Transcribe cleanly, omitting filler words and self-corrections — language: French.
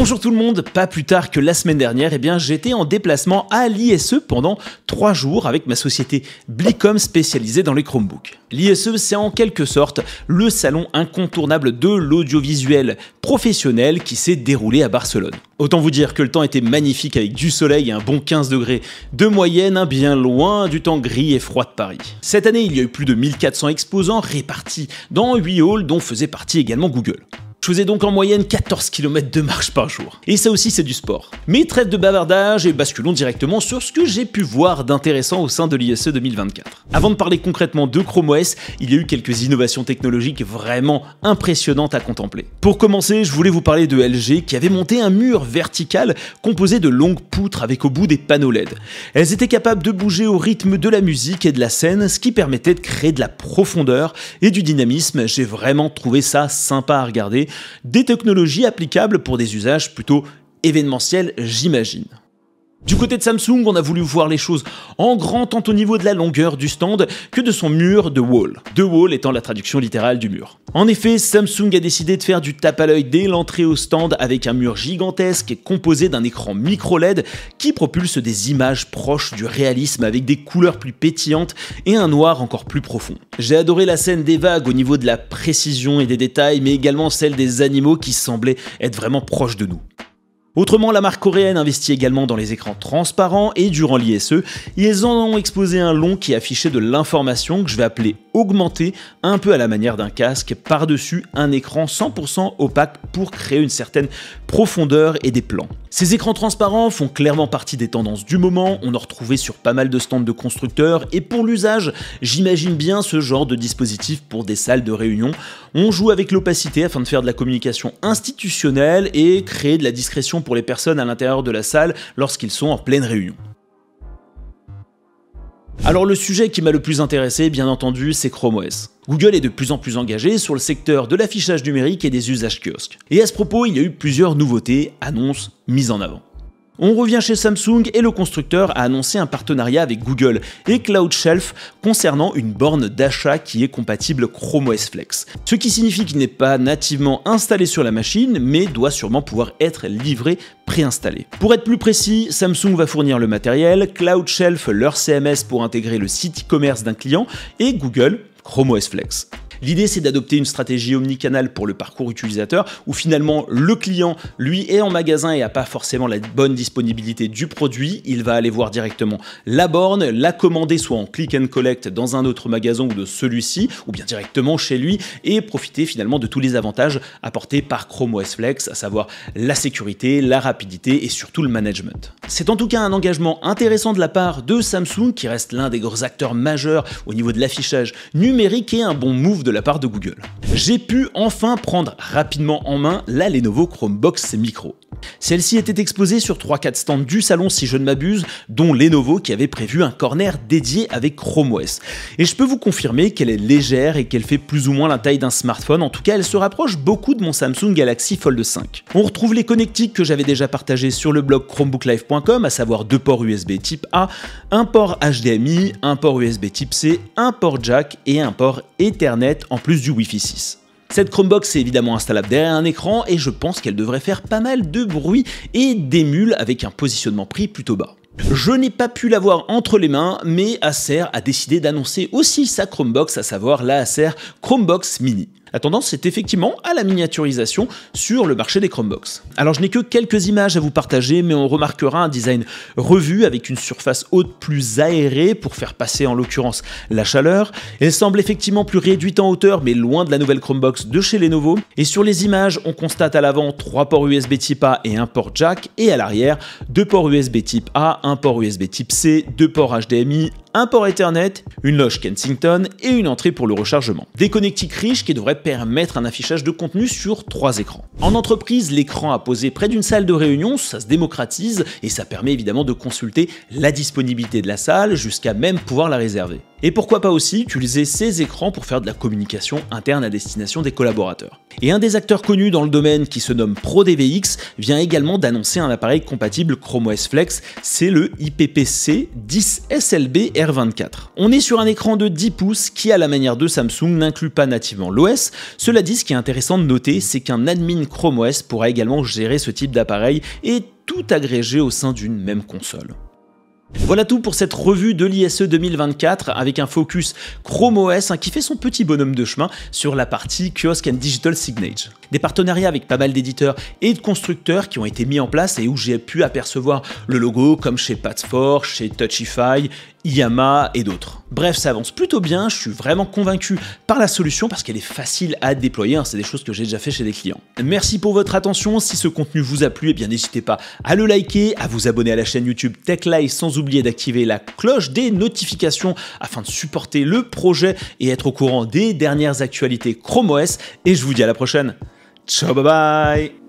Bonjour tout le monde, pas plus tard que la semaine dernière, j'étais en déplacement à l'ISE pendant 3 jours avec ma société Blicom spécialisée dans les Chromebooks. L'ISE, c'est en quelque sorte le salon incontournable de l'audiovisuel professionnel qui s'est déroulé à Barcelone. Autant vous dire que le temps était magnifique avec du soleil et un bon 15 degrés de moyenne, bien loin du temps gris et froid de Paris. Cette année, il y a eu plus de 1400 exposants répartis dans 8 halls dont faisait partie également Google. Je faisais donc en moyenne 14 km de marche par jour. Et ça aussi c'est du sport. Mais trêve de bavardage et basculons directement sur ce que j'ai pu voir d'intéressant au sein de l'ISE 2024. Avant de parler concrètement de Chrome OS, il y a eu quelques innovations technologiques vraiment impressionnantes à contempler. Pour commencer, je voulais vous parler de LG qui avait monté un mur vertical composé de longues poutres avec au bout des panneaux LED. Elles étaient capables de bouger au rythme de la musique et de la scène, ce qui permettait de créer de la profondeur et du dynamisme. J'ai vraiment trouvé ça sympa à regarder. Des technologies applicables pour des usages plutôt événementiels, j'imagine. Du côté de Samsung, on a voulu voir les choses en grand tant au niveau de la longueur du stand que de son mur de wall. De wall étant la traduction littérale du mur. En effet, Samsung a décidé de faire du tape à l'œil dès l'entrée au stand avec un mur gigantesque composé d'un écran micro LED qui propulse des images proches du réalisme avec des couleurs plus pétillantes et un noir encore plus profond. J'ai adoré la scène des vagues au niveau de la précision et des détails, mais également celle des animaux qui semblaient être vraiment proches de nous. Autrement, la marque coréenne investit également dans les écrans transparents et durant l'ISE, ils en ont exposé un long qui affichait de l'information que je vais appeler augmentée, un peu à la manière d'un casque, par-dessus un écran 100% opaque pour créer une certaine profondeur et des plans. Ces écrans transparents font clairement partie des tendances du moment, on en retrouvait sur pas mal de stands de constructeurs et pour l'usage, j'imagine bien ce genre de dispositif pour des salles de réunion. On joue avec l'opacité afin de faire de la communication institutionnelle et créer de la discrétion pour les personnes à l'intérieur de la salle lorsqu'ils sont en pleine réunion. Alors le sujet qui m'a le plus intéressé, bien entendu, c'est Chrome OS. Google est de plus en plus engagé sur le secteur de l'affichage numérique et des usages kiosques. Et à ce propos, il y a eu plusieurs nouveautés, annonces, mises en avant. On revient chez Samsung et le constructeur a annoncé un partenariat avec Google et Cloud Shelf concernant une borne d'achat qui est compatible Chrome OS Flex. Ce qui signifie qu'il n'est pas nativement installé sur la machine, mais doit sûrement pouvoir être livré préinstallé. Pour être plus précis, Samsung va fournir le matériel, Cloud Shelf leur CMS pour intégrer le site e-commerce d'un client et Google Chrome OS Flex. L'idée, c'est d'adopter une stratégie omnicanal pour le parcours utilisateur où finalement le client, lui, est en magasin et n'a pas forcément la bonne disponibilité du produit. Il va aller voir directement la borne, la commander soit en click and collect dans un autre magasin ou de celui-ci, ou bien directement chez lui et profiter finalement de tous les avantages apportés par Chrome OS Flex, à savoir la sécurité, la rapidité et surtout le management. C'est en tout cas un engagement intéressant de la part de Samsung qui reste l'un des gros acteurs majeurs au niveau de l'affichage numérique et un bon move de la part de Google. J'ai pu enfin prendre rapidement en main la Lenovo Chromebox Micro. Celle-ci était exposée sur 3-4 stands du salon si je ne m'abuse, dont Lenovo qui avait prévu un corner dédié avec Chrome OS. Et je peux vous confirmer qu'elle est légère et qu'elle fait plus ou moins la taille d'un smartphone, en tout cas elle se rapproche beaucoup de mon Samsung Galaxy Fold 5. On retrouve les connectiques que j'avais déjà partagés sur le blog chromebooklive.com, à savoir 2 ports USB type A, un port HDMI, un port USB type C, un port jack et un port Ethernet en plus du Wi-Fi 6. Cette Chromebox est évidemment installable derrière un écran et je pense qu'elle devrait faire pas mal de bruit et d'émule avec un positionnement prix plutôt bas. Je n'ai pas pu l'avoir entre les mains, mais Acer a décidé d'annoncer aussi sa Chromebox, à savoir la Acer Chromebox Mini. La tendance est effectivement à la miniaturisation sur le marché des Chromebox. Alors je n'ai que quelques images à vous partager, mais on remarquera un design revu avec une surface haute plus aérée pour faire passer en l'occurrence la chaleur. Elle semble effectivement plus réduite en hauteur, mais loin de la nouvelle Chromebox de chez Lenovo. Et sur les images, on constate à l'avant 3 ports USB type A et un port jack, et à l'arrière 2 ports USB type A, un port USB type C, 2 ports HDMI, un port Ethernet, une loge Kensington et une entrée pour le rechargement. Des connectiques riches qui devraient permettre un affichage de contenu sur 3 écrans. En entreprise, l'écran à poser près d'une salle de réunion, ça se démocratise et ça permet évidemment de consulter la disponibilité de la salle jusqu'à même pouvoir la réserver. Et pourquoi pas aussi utiliser ces écrans pour faire de la communication interne à destination des collaborateurs. Et un des acteurs connus dans le domaine qui se nomme ProDVX vient également d'annoncer un appareil compatible Chrome OS Flex, c'est le IPPC 10 SLB R24. On est sur un écran de 10 pouces qui, à la manière de Samsung, n'inclut pas nativement l'OS. Cela dit, ce qui est intéressant de noter, c'est qu'un admin Chrome OS pourra également gérer ce type d'appareil et tout agréger au sein d'une même console. Voilà tout pour cette revue de l'ISE 2024 avec un focus Chrome OS qui fait son petit bonhomme de chemin sur la partie Kiosk and Digital Signage. Des partenariats avec pas mal d'éditeurs et de constructeurs qui ont été mis en place et où j'ai pu apercevoir le logo comme chez Path4, chez Touchify, Yamaha et d'autres. Bref, ça avance plutôt bien, je suis vraiment convaincu par la solution parce qu'elle est facile à déployer, c'est des choses que j'ai déjà fait chez des clients. Merci pour votre attention, si ce contenu vous a plu, eh bien n'hésitez pas à le liker, à vous abonner à la chaîne YouTube TechLive sans oublier d'activer la cloche des notifications afin de supporter le projet et être au courant des dernières actualités Chrome OS et je vous dis à la prochaine. Ciao, bye bye!